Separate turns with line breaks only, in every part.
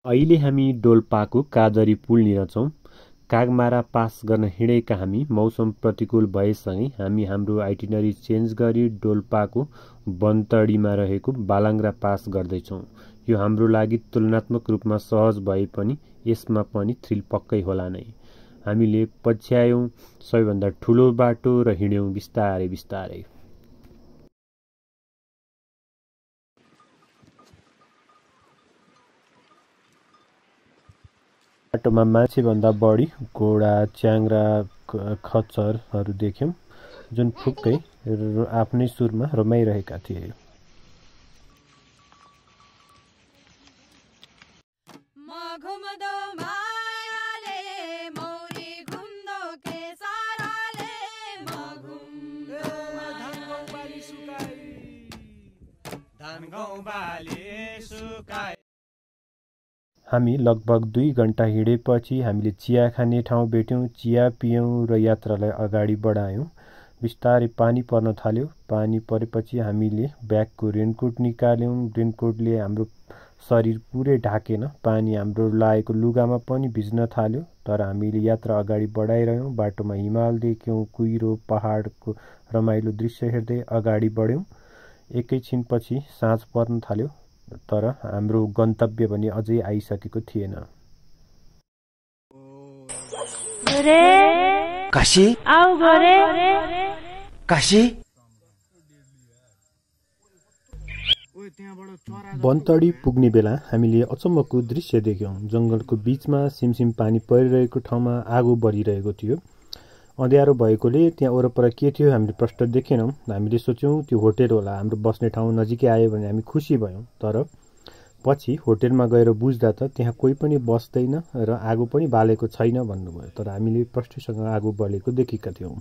अहिले हामी डोल्पाको कादरी पुलनिर छौँ। कागमारा पास गर्न हिँडेका हामी मौसम प्रतिकूल भएसँगै हामी हाम्रो आइटिनरी चेन्ज गरी डोल्पाको बनतडीमा रहेको बालाङ्ग्रा पास गर्दैछौँ। यो हाम्रो लागि तुलनात्मक रूपमा सहज भए पनि यसमा पनि थ्रिल पक्कै होला नै। हामीले पछ्यायौँ सबैभन्दा ठुलो बाटो र हिँड्यौँ बिस्तारै बिस्तारै। बाटोमा मान्छेभन्दा बढी घोडा, च्याङ्ग्रा, खच्चरहरू देख्यौँ जुन फुक्कै आफ्नै सुरमा रमाइरहेका थिए। हामी लगभग 2 घण्टा हिँडेपछि हामीले चिया खाने ठाउँ भेट्यौँ। चिया पियौँ र यात्रालाई अगाडि बढायौँ। बिस्तारै पानी पर्न थाल्यो। पानी परेपछि हामीले ब्यागको रेनकोट निकाल्यौँ। रेनकोटले हाम्रो शरीर पुरै ढाकेन। पानी हाम्रो लागेको लुगामा पनि भिज्न थाल्यो। तर हामीले यात्रा अगाडि बढाइरह्यौँ। बाटोमा हिमाल देख्यौँ। कुहिरो पहाडको रमाइलो दृश्य हेर्दै अगाडि बढ्यौँ। एकैछिनपछि साँझ पर्न थाल्यो। तर हाम्रो गन्तव्य भने अझै आइसकेको थिएन।
काशी आऊ गरे काशी।
बनतडी पुग्ने बेला हामीले अचम्मको दृश्य देख्यौँ। जङ्गलको बीचमा सिमसिम पानी परिरहेको ठाउँमा आगो बलिरहेको थियो। अँध्यारो भएकोले त्यहाँ वरपर के थियो हामीले प्रष्ट देखेनौँ। हामीले सोच्यौँ त्यो होटेल होला, हाम्रो बस्ने ठाउँ नजिकै आयो भने हामी खुसी भयौँ। तर पछि होटेलमा गएर बुझ्दा त त्यहाँ कोही पनि बस्दैन र आगो पनि बालेको छैन भन्नुभयो। तर हामीले प्रष्टसँग आगो बलेको देखेका थियौँ।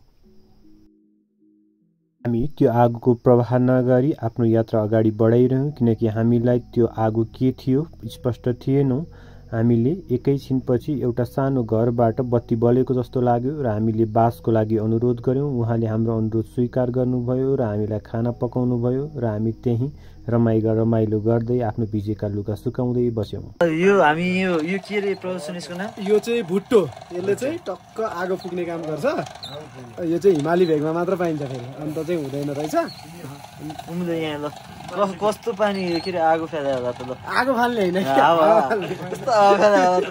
हामी त्यो आगोको प्रवाह नगरी आफ्नो यात्रा अगाडि बढाइरह्यौँ किनकि हामीलाई त्यो आगो के थियो स्पष्ट थिएनौँ। हामीले एकैछिनपछि एउटा सानो घरबाट बत्ती बलेको जस्तो लाग्यो र हामीले बासको लागि अनुरोध गऱ्यौँ। उहाँले हाम्रो अनुरोध स्वीकार गर्नुभयो र हामीलाई खाना पकाउनु भयो र हामी त्यहीँ रमाइलो गर्दै आफ्नो भिजेका लुगा सुकाउँदै बस्यौँ।
यो हामी यो के रे प्रदर्शन यसको नाम?
यो चाहिँ भुट्टो। यसले चाहिँ टक्क आगो फुक्ने काम गर्छ। यो चाहिँ हिमाली भेगमा मात्र पाइन्छ फेरि, अन्त चाहिँ हुँदैन रहेछ।
यहाँ ल कस्तो पानी के रे आगो फ्यादा होला त? ल
आगो फाल्ने होइन,
कस्तो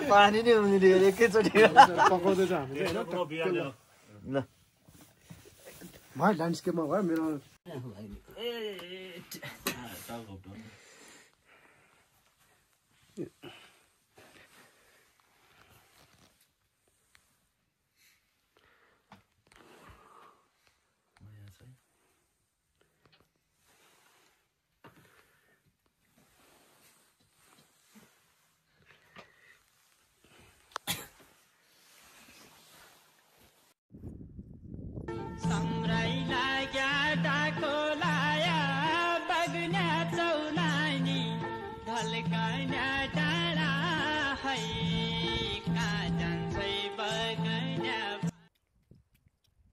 पानी नै उम्लिने एकैचोटि
पकाउँदैछ हामी चाहिँ होइन। ल भयो ल्यान्डस्केपमा भयो मेरो।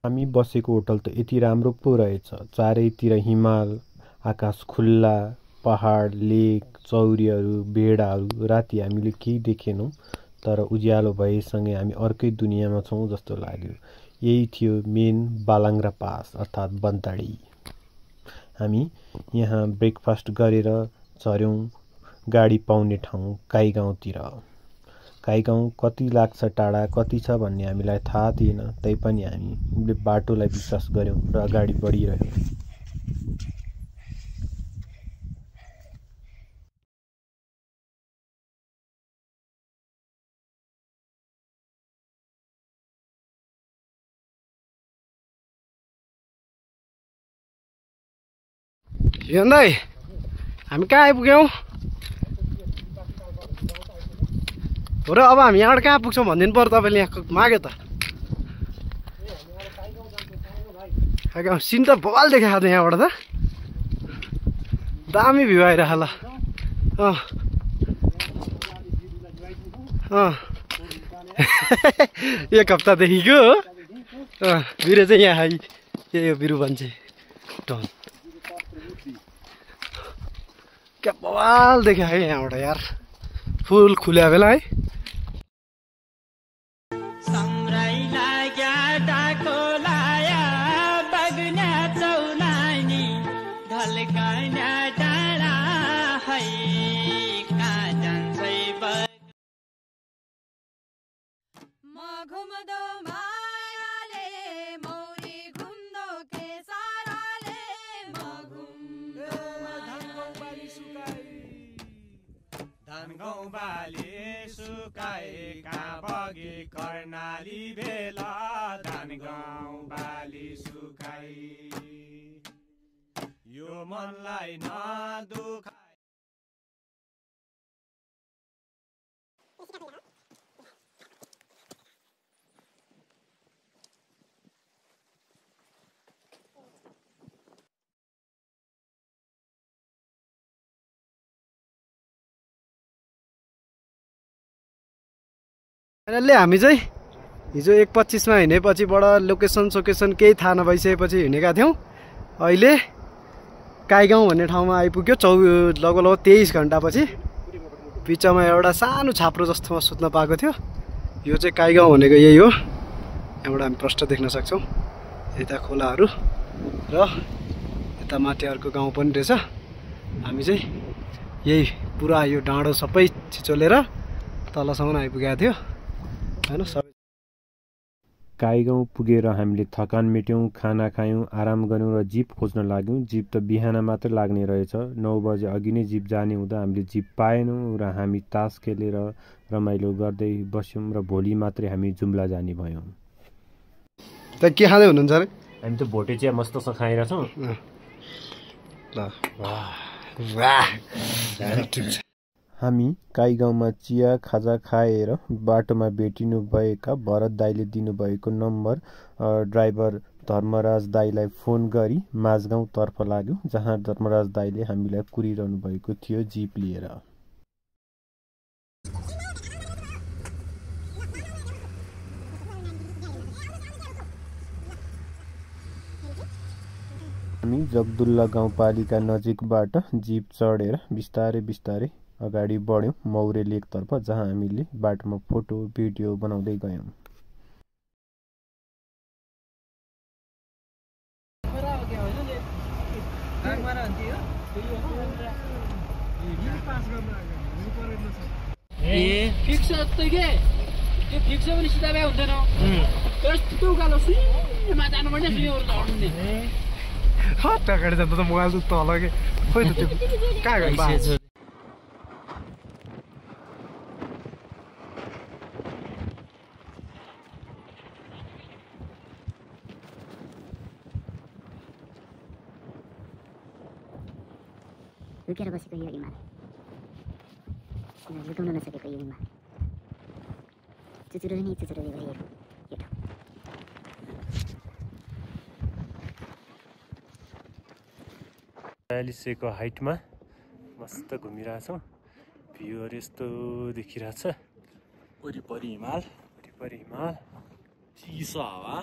हामी बसेको होटल त यति राम्रो पो रहेछ। चारैतिर हिमाल, आकाश खुल्ला, पहाड, लेक, चौरीहरू, भेडाहरू। राति हामीले केही देखेनौँ तर उज्यालो भएसँगै हामी अर्कै दुनियाँमा छौँ जस्तो लाग्यो। यही थियो मेन बालाङ्ग्रा पास अर्थात् बनतडी। हामी यहाँ ब्रेकफास्ट गरेर चर्यौँ गाडी पाउने ठाउँ काईगाउँतिर। काईगाउँ कति लाग्छ टाढा, कति छ भन्ने हामीलाई थाहा थिएन। तैपनि हामीले बाटोलाई विश्वास गऱ्यौँ र अगाडि बढिरह्यौँ।
दाइ हामी कहाँ आइपुग्यौँ हो र? अब हामी यहाँबाट कहाँ पुग्छौँ भनिदिनु पर्यो तपाईँले। यहाँ माग्यो त सिन त बवाल देखाएको थियो यहाँबाट त। दामी भ्यू आइरह ल। एक हप्तादेखिको बिरु चाहिँ यहाँ आइ यो बिरु भन्छ टन क्या बवाल देख्यो है यहाँबाट यार फुल खुल्या बेला है
धान बाली सुकाएका बगी कर्णाली बेला धान गाउँ बाली सुकाई यो मनलाई नदुखाई
फाइनल्ली हामी चाहिँ हिजो 1:25मा हिँडेपछिबाट लोकेसन केही थाहा नभइसकेपछि हिँडेका थियौँ अहिले काईगाउँ भन्ने ठाउँमा आइपुग्यो लगभग 23 घन्टापछि बिचमा एउटा सानो छाप्रो जस्तोमा सुत्न पाएको थियो यो चाहिँ काईगाउँ भनेको यही हो यहाँबाट हामी प्रष्ट देख्न सक्छौँ यता खोलाहरू र यता माथि अर्को गाउँ पनि रहेछ हामी चाहिँ यही पुरा यो डाँडो सबै छिचोलेर तलसम्म आइपुगेका थियो हैन
काईगाउँ पुगेर हामीले थकान मेट्यौँ खाना खायौँ आराम गऱ्यौँ र जिप खोज्न लाग्यौँ जिप त बिहान मात्र लाग्ने रहेछ 9 बजे अघि नै जिप जाने हुँदा हामीले जिप पाएनौँ र हामी तास खेलेर रमाइलो गर्दै बस्यौँ र भोलि मात्रै हामी जुम्ला जाने भयौँ
त के खाँदै हुनुहुन्छ अरे
हामी त भोटे चिया मस्तसँग खाइरहेछौँ
ल वाह
हामी काईगाउँमा चिया खाजा खाएर बाटोमा भेटिनुभएका भरत दाईले दिनुभएको नम्बर ड्राइभर धर्मराज दाईलाई फोन गरी माझगाउँतर्फ लाग्यौँ जहाँ धर्मराज दाईले हामीलाई कुरिरहनु भएको थियो जिप लिएर हामी जगदुल्ला गाउँपालिका नजिकबाट जिप चढेर बिस्तारै अगाडि बढ्यौँ मौरे लेकतर्फ जहाँ हामीले बाटोमा फोटो भिडियो बनाउँदै गयौँ
अगाडि जाँदा त मोबाइल त तल के खोइ त त्यो कहाँ गयो
लुकेर बसेको यो हिमाल लुकाउन नसकेको यो हिमाल चुचुरो नि चुचुरो भयो यो ठाउँ
४० को हाइटमा मस्त घुमिरहेछौँ भ्यूहरू यस्तो देखिरहेछ
वरिपरि हिमाल चिसो हावा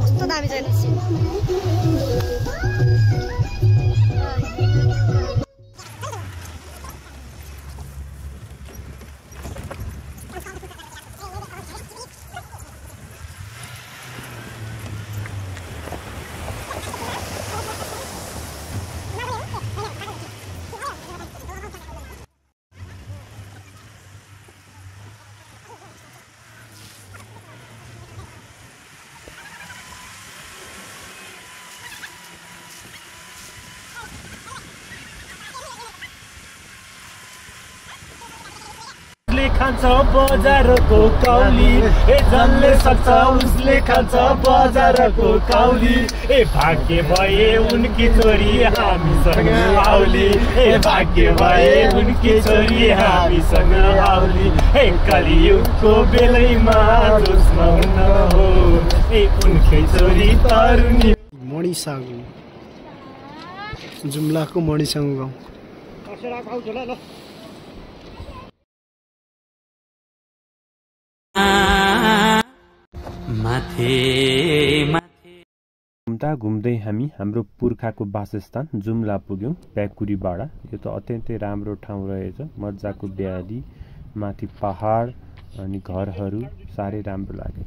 कस्तो दामी छ
खान्छ बजारको काउली, ए जसले सक्छ उसले खान्छ बजारको काउली। ए भाग्य भए उनकी छोरी हामीसँग आउली, ए भाग्य भए उनकी छोरी हामीसँग आउली। ए कलियुगको बेलैमा दोस्न हुन हो, ए उनकै छोरी तरुनी।
मणिसागु जुम्लाको मणिसागु गाउँ।
घुम्दा घुम्दै हामी हाम्रो पुर्खाको वासस्थान जुम्ला पुग्यौँ, प्याकुरीबाडा। यो त अत्यन्तै राम्रो ठाउँ रहेछ, मजाको भ्याली, माथि पहाड अनि घरहरू साह्रै राम्रो लाग्यो।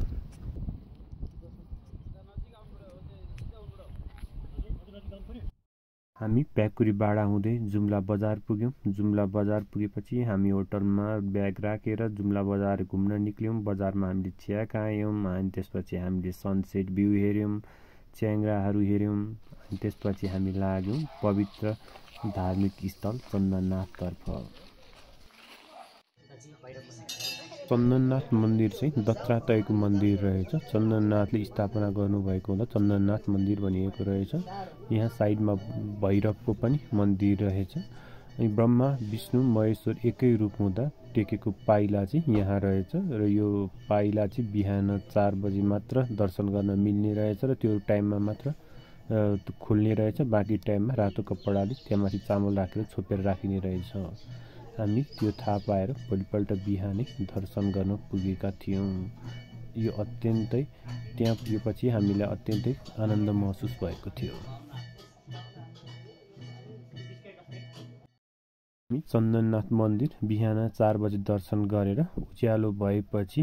हामी प्याकुरीबाडा हुँदै जुम्ला बजार पुग्यौँ। जुम्ला बजार पुगेपछि हामी होटलमा ब्याग राखेर जुम्ला बजार घुम्न निक्ल्यौँ। बजारमा हामीले चिया खायौँ अनि त्यसपछि हामीले सनसेट भ्यू हेऱ्यौँ, च्याङ्ग्राहरू हेऱ्यौँ। अनि त्यसपछि हामी लाग्यौँ पवित्र धार्मिक स्थल चन्दननाथतर्फ। चन्दननाथ मन्दिर चाहिँ दत्तात्रेयको मन्दिर रहेछ। चन्दननाथले स्थापना गर्नुभएको हुँदा चन्दननाथ मन्दिर भनिएको रहेछ। यहाँ साइडमा भैरवको पनि मन्दिर रहेछ। अनि ब्रह्मा विष्णु महेश्वर एकै रूप हुँदा टेकेको पाइला चाहिँ यहाँ रहेछ र यो पाइला चाहिँ बिहान 4 बजी मात्र दर्शन गर्न मिल्ने रहेछ र त्यो टाइममा मात्र खुल्ने रहेछ। बाँकी टाइममा रातो कपडाले त्यहाँमाथि चामल राखेर छोपेर राखिने रहेछ। हामी त्यो थाहा पाएर भोलिपल्ट बिहानै दर्शन गर्न पुगेका थियौँ। यो अत्यन्तै त्यहाँ पुगेपछि हामीलाई अत्यन्तै आनन्द महसुस भएको थियो। हामी चन्दननाथ मन्दिर बिहान 4 बजी दर्शन गरेर उज्यालो भएपछि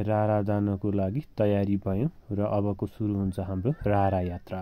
रारा जानको लागि तयारी भयौँ र अबको सुरु हुन्छ हाम्रो रारा यात्रा।